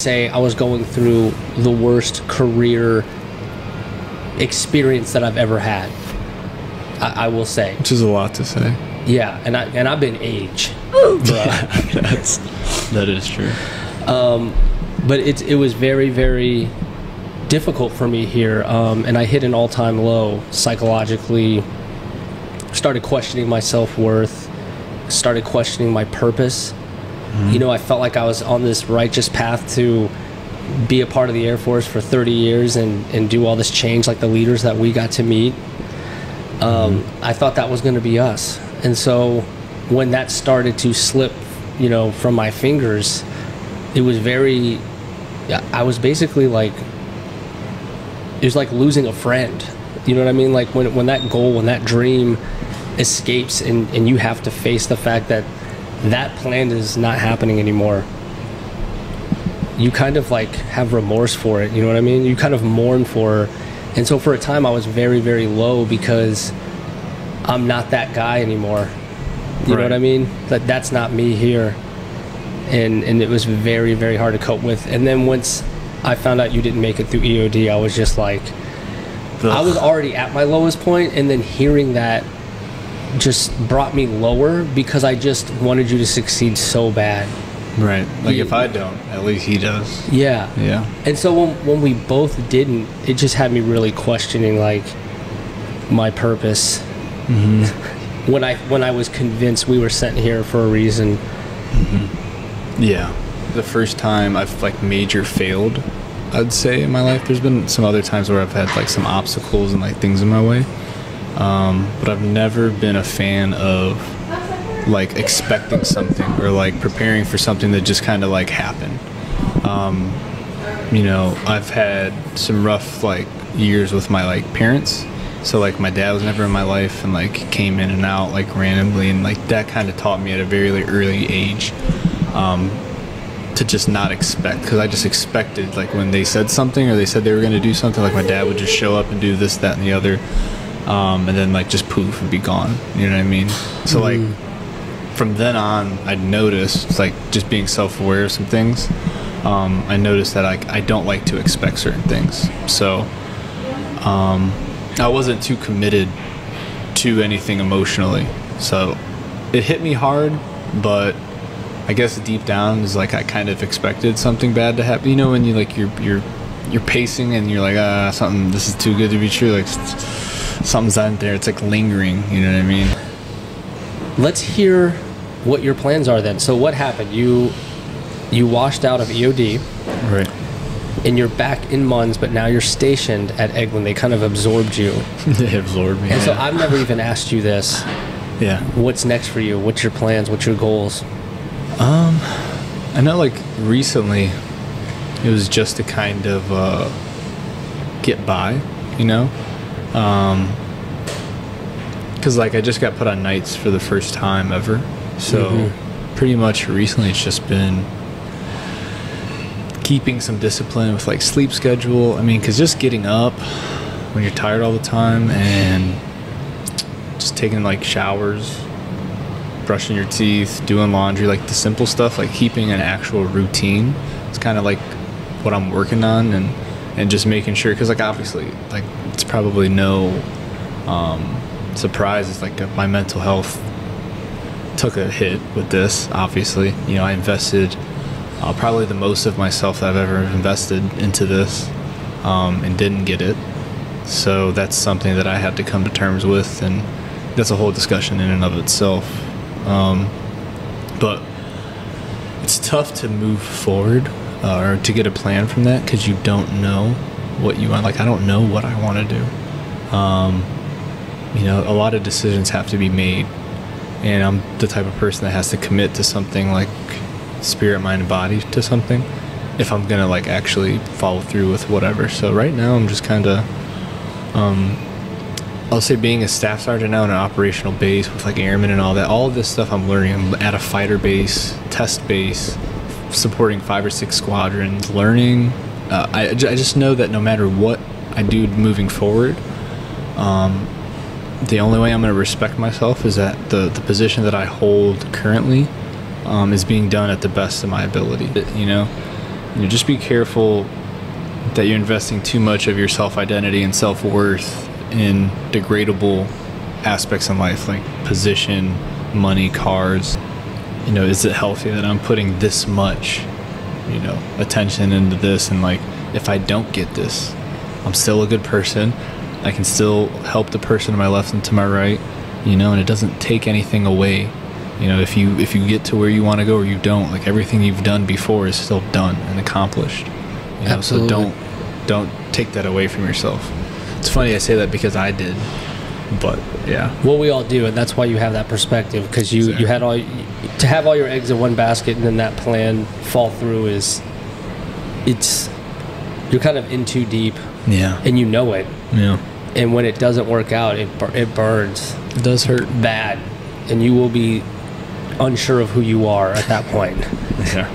say I was going through the worst career experience that I've ever had. I will say, which is a lot to say. Yeah, and I've been age, yeah, that is true. But it was very, very difficult for me here, and I hit an all-time low psychologically. Started questioning my self-worth, started questioning my purpose. You know, I felt like I was on this righteous path to be a part of the Air Force for 30 years and do all this change like the leaders that we got to meet. I thought that was going to be us. And so when that started to slip, you know, from my fingers, it was very, I was basically like, it was like losing a friend. You know what I mean? Like when that goal, when that dream escapes and you have to face the fact that that plan is not happening anymore, you kind of like have remorse for it. You know what I mean? You kind of mourn for, and so for a time I was very, very low because I'm not that guy anymore. You know what I mean? That's not me here. And it was very, very hard to cope with. And then once I found out you didn't make it through EOD, I was just like, I was already at my lowest point, and then hearing that just brought me lower because I just wanted you to succeed so bad. Right. Like if I don't, at least he does. Yeah. Yeah. And so when we both didn't, it just had me really questioning like my purpose. When I was convinced we were sent here for a reason. Yeah. The first time I've like major failed, I'd say, in my life. There's been some other times where I've had like some obstacles and like things in my way. But I've never been a fan of like expecting something or like preparing for something that just kind of like happened. You know, I've had some rough like years with my like parents. So like my dad was never in my life and like came in and out like randomly, and like that kind of taught me at a very like, early age to just not expect, because I just expected like when they said something or they said they were going to do something, like my dad would just show up and do this, that, and the other, and then like just poof and be gone. You know what I mean? So like from then on, I noticed, like just being self-aware of some things, I noticed that I don't like to expect certain things. So I wasn't too committed to anything emotionally. So it hit me hard, but I guess deep down is like I kind of expected something bad to happen. You know, when you like you're pacing and you're like, something, this is too good to be true. Like something's out there. It's like lingering. You know what I mean? Let's hear what your plans are then. So what happened? You washed out of EOD. Right. And you're back in Munns, but now you're stationed at Eglin. They kind of absorbed you. They absorbed me. And so I've never even asked you this. Yeah. What's next for you? What's your plans? What's your goals? I know like recently it was just to kind of get by, you know? Because like I just got put on nights for the first time ever. So pretty much recently it's just been keeping some discipline with like sleep schedule. I mean, because just getting up when you're tired all the time and just taking like showers, brushing your teeth, doing laundry, like the simple stuff, like keeping an actual routine. It's kind of like what I'm working on, and just making sure, because like obviously like it's probably no surprise, it's like my mental health took a hit with this. Obviously, you know, I invested probably the most of myself that I've ever invested into this, and didn't get it. So that's something that I had to come to terms with, and that's a whole discussion in and of itself. But it's tough to move forward or to get a plan from that, because you don't know what you want. Like I don't know what I want to do. You know, a lot of decisions have to be made, and I'm the type of person that has to commit to something, like spirit, mind, and body, to something, if I'm gonna like actually follow through with whatever. So right now I'm just kind of I'll say being a staff sergeant now in an operational base with like airmen and all that, all of this stuff I'm learning. I'm at a fighter base, test base, supporting 5 or 6 squadrons, learning. I just know that no matter what I do moving forward, the only way I'm going to respect myself is that the position that I hold currently is being done at the best of my ability, you know? just be careful that you're investing too much of your self-identity and self-worth in degradable aspects in life, like position, money, cars. Is it healthy that I'm putting this much, attention into this, and like, if I don't get this, I'm still a good person. I can still help the person to my left and to my right, and it doesn't take anything away. If you get to where you want to go or you don't, like, everything you've done before is still done and accomplished. Absolutely. So don't take that away from yourself. It's funny I say that because I did, but yeah. Well, we all do, and that's why you have that perspective, because you had to have all your eggs in one basket, and then that plan fall through you're kind of in too deep. Yeah. And you know it. Yeah. And when it doesn't work out, it burns. It does hurt bad, and you will be unsure of who you are at that point. Yeah.